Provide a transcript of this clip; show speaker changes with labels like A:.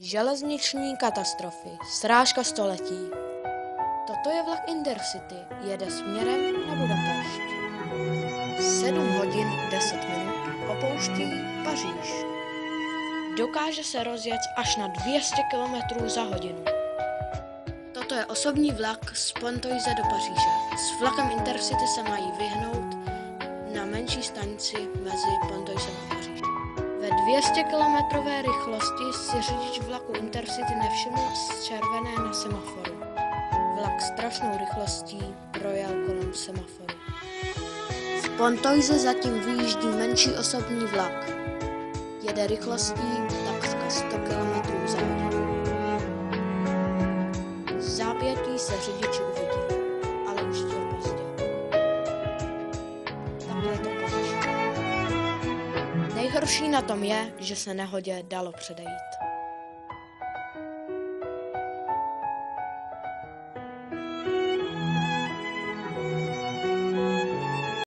A: Železniční katastrofy. Srážka století. Toto je vlak Intercity. Jede směrem na Budapešť. 7 hodin 10 minut opouští Paříž. Dokáže se rozjet až na 200 km za hodinu. Toto je osobní vlak z Pontoise do Paříže. S vlakem Intercity se mají vyhnout na menší stanici mezi Pontoisem a Paříží. Ve 200 km rychlosti si řidič vlaku Intercity nevšiml červené na semaforu. Vlak strašnou rychlostí projel kolem semaforu. V Pontoise zatím vyjíždí menší osobní vlak. Jede rychlostí takřka 100 km za hodinu. V zápětí se řidič uvidí, ale už je pozdě. Takhle to končí. Nejhorší na tom je, že se nehodě dalo předejít.